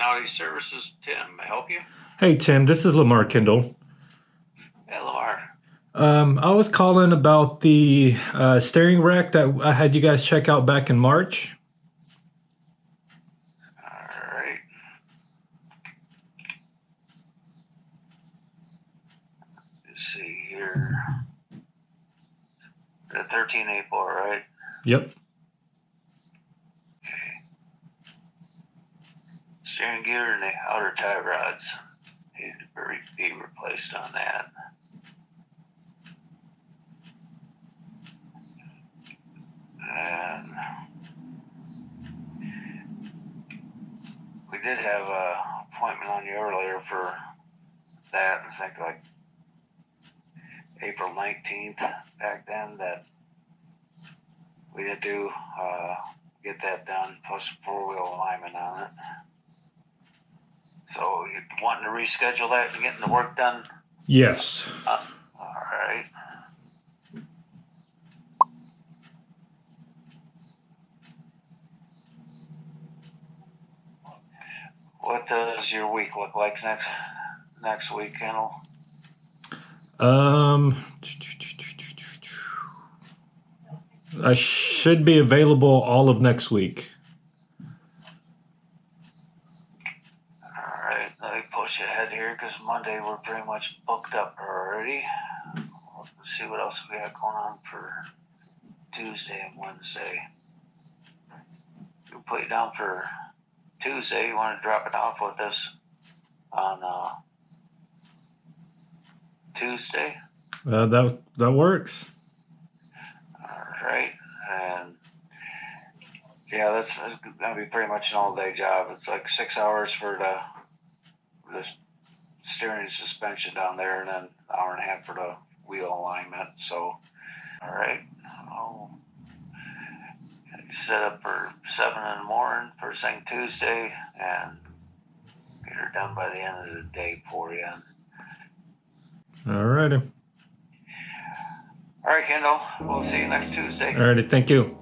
Audi Services, Tim. May I help you? Hey Tim, this is Lamar Kendall. Hey, Lamar. I was calling about the steering rack that I had you guys check out back in March. All right. Let's see here. The 13A4, right? Yep. Steering gear and the outer tie rods need to be replaced on that. And we did have an appointment on you earlier for that, I think like April 19th back then, that we did do get that done, plus four-wheel alignment on it. So you wanting to reschedule that and getting the work done? Yes. All right. What does your week look like next week, Kendall? I should be available all of next week. Alright, let me push ahead here because Monday we're pretty much booked up already. Let's see what else we got going on for Tuesday and Wednesday. We'll put you down for Tuesday. You want to drop it off with us on Tuesday? That works. Alright, and yeah, that's gonna be pretty much an all-day job. It's like 6 hours for the steering and suspension down there, and then an hour and a half for the wheel alignment. So, alright, I'll set up for 7 in the morning, first thing Tuesday, and get her done by the end of the day for you. Alrighty. All right, Kendall. We'll see you next Tuesday. Alrighty, thank you.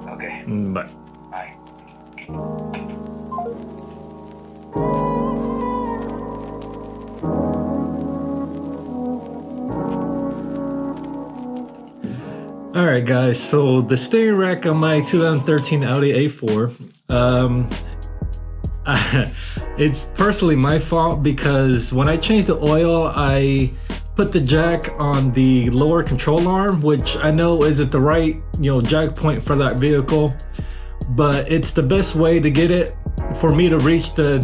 Okay. Bye. Bye. Alright guys, so the steering rack on my 2013 Audi A4, it's personally my fault because when I changed the oil, I put the jack on the lower control arm, which I know isn't the right, jack point for that vehicle, but it's the best way to get it for me to reach the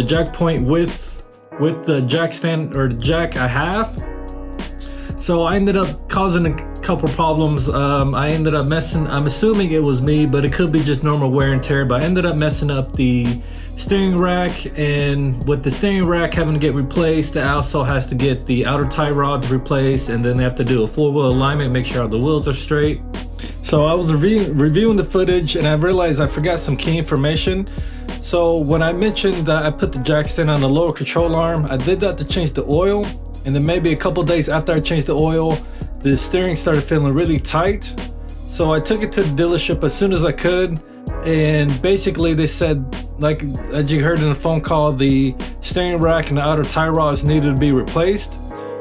jack point with the jack stand or the jack I have. So I ended up causing a couple problems. I ended up I'm assuming it was me, but it could be just normal wear and tear, but I ended up messing up the steering rack, and with the steering rack having to get replaced, it also has to get the outer tie rods replaced, and then they have to do a four-wheel alignment, make sure all the wheels are straight. So I was reviewing the footage and I realized I forgot some key information. So when I mentioned that I put the jack stand on the lower control arm, I did that to change the oil, and then maybe a couple days after I changed the oil, the steering started feeling really tight. So I took it to the dealership as soon as I could, and basically they said, like as you heard in the phone call, the steering rack and the outer tie rods needed to be replaced.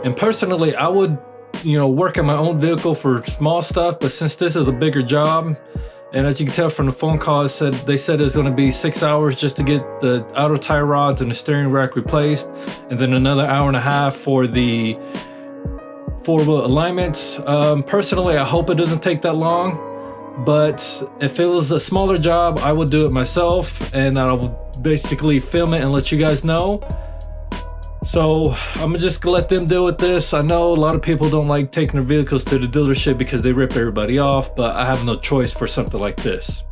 And personally, I would work on my own vehicle for small stuff, but since this is a bigger job, and as you can tell from the phone call, they said it's going to be 6 hours just to get the outer tie rods and the steering rack replaced, and then another hour and a half for the four-wheel alignments. Personally, I hope it doesn't take that long, but if it was a smaller job, I would do it myself, and I would basically film it and let you guys know. So I'm just gonna let them deal with this. I know a lot of people don't like taking their vehicles to the dealership because they rip everybody off, but I have no choice for something like this.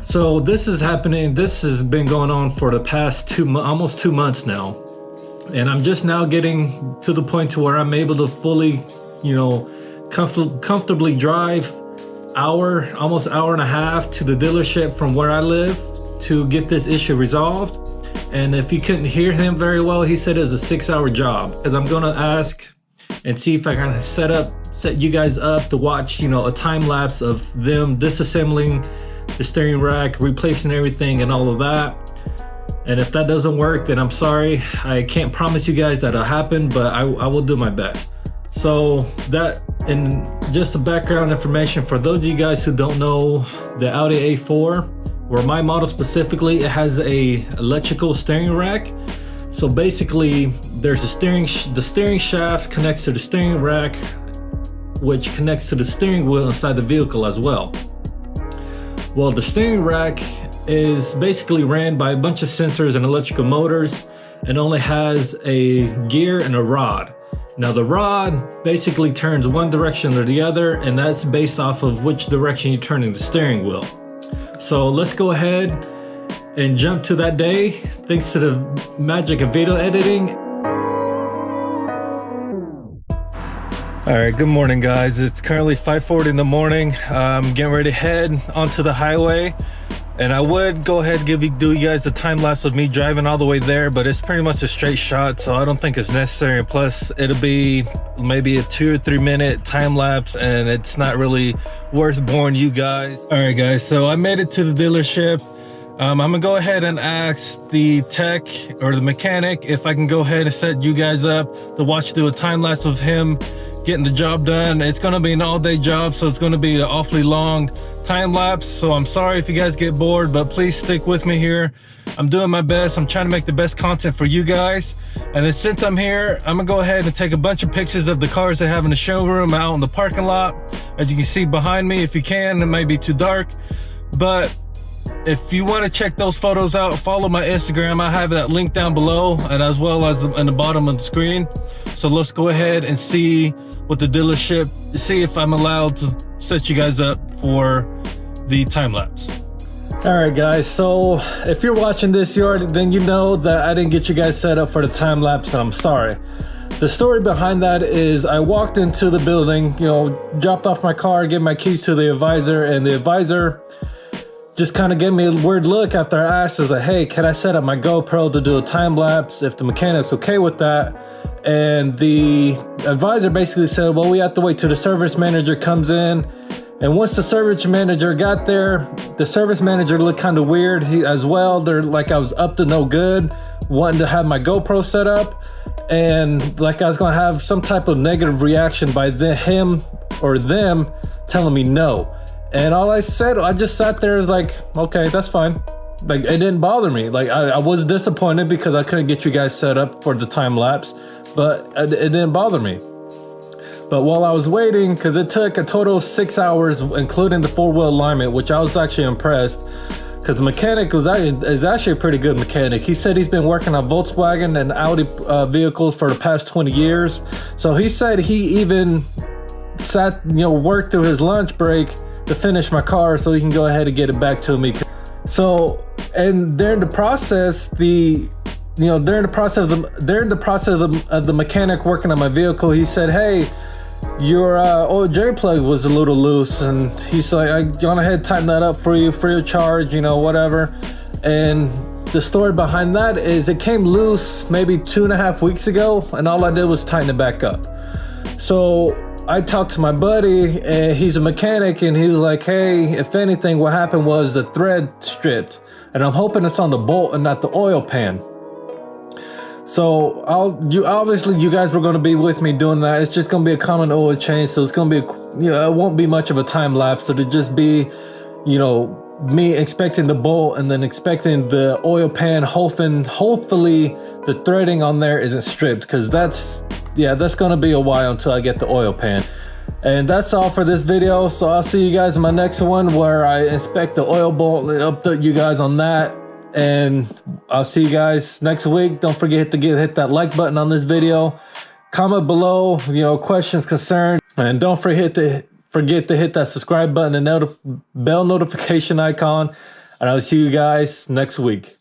So this is happening. This has been going on for the past almost 2 months now, and I'm just now getting to the point to where I'm able to fully, comfortably drive almost hour and a half to the dealership from where I live to get this issue resolved. And if you couldn't hear him very well, he said it's a 6-hour job. Because I'm gonna ask and see if I can set you guys up to watch, a time lapse of them disassembling the steering rack, replacing everything and all of that. And if that doesn't work, then I'm sorry. I can't promise you guys that it'll happen, but I will do my best. So that, and just the background information for those of you guys who don't know, the Audi A4, or my model specifically, it has a electrical steering rack. So basically, there's the steering shaft connects to the steering rack, which connects to the steering wheel inside the vehicle as well. Well, the steering rack is basically ran by a bunch of sensors and electrical motors, and only has a gear and a rod. Now the rod basically turns one direction or the other, and that's based off of which direction you're turning the steering wheel. So let's go ahead and jump to that day, thanks to the magic of video editing. All right, good morning guys. It's currently 5:40 in the morning. I'm getting ready to head onto the highway. And I would go ahead and do you guys a time lapse of me driving all the way there, but it's pretty much a straight shot, so I don't think it's necessary. And plus, it'll be maybe a 2 or 3 minute time lapse, and it's not really worth boring you guys. All right, guys, so I made it to the dealership. I'm gonna go ahead and ask the tech or the mechanic if I can go ahead and set you guys up to watch do a time lapse of him getting the job done. It's gonna be an all-day job, so it's gonna be an awfully long time lapse. So I'm sorry if you guys get bored, but please stick with me here. I'm doing my best. I'm trying to make the best content for you guys. And then since I'm here, I'm gonna go ahead and take a bunch of pictures of the cars they have in the showroom out in the parking lot. As you can see behind me, if you can, it might be too dark, but if you want to check those photos out, follow my Instagram. I have that link down below, and as well as in the bottom of the screen. So let's go ahead and see what the dealership, see if I'm allowed to set you guys up for the time lapse. All right guys, so if you're watching this, then you know that I didn't get you guys set up for the time lapse, and I'm sorry. The story behind that is I walked into the building, you know, dropped off my car, gave my keys to the advisor, and the advisor just kind of gave me a weird look after I asked, like, hey, can I set up my GoPro to do a time lapse if the mechanic's okay with that? And the advisor basically said, well, we have to wait till the service manager comes in. And once the service manager got there, the service manager looked kind of weird as well. They're like I was up to no good, wanting to have my GoPro set up, and like I was gonna have some type of negative reaction by him or them telling me no. And all I said, I just sat there as like, okay, that's fine. Like, it didn't bother me. Like, I was disappointed because I couldn't get you guys set up for the time lapse, but it didn't bother me. But while I was waiting, because it took a total of 6 hours, including the 4-wheel alignment, which I was actually impressed, because the mechanic is actually a pretty good mechanic. He said he's been working on Volkswagen and Audi vehicles for the past 20 years. So he said he even worked through his lunch break to finish my car so he can go ahead and get it back to me. So, and during the process, during the process of the mechanic working on my vehicle, he said, hey, your oil drain plug was a little loose, and he's like, I gone ahead and tighten that up for you free of charge, whatever. And the story behind that is it came loose maybe 2.5 weeks ago, and all I did was tighten it back up. So I talked to my buddy, and he's a mechanic, and he was like, hey, if anything, what happened was the thread stripped, and I'm hoping it's on the bolt and not the oil pan. So obviously you guys were going to be with me doing that. It's just going to be a common oil change, so it's going to be it won't be much of a time lapse. It'll just be me expecting the bolt and then expecting the oil pan, hopefully the threading on there isn't stripped, because that's going to be a while until I get the oil pan. And that's all for this video, so I'll see you guys in my next one where I inspect the oil bolt and update you guys on that. And I'll see you guys next week. Don't forget to hit that like button on this video. Comment below, questions, concerns, and don't forget to hit that subscribe button and bell notification icon. And I'll see you guys next week.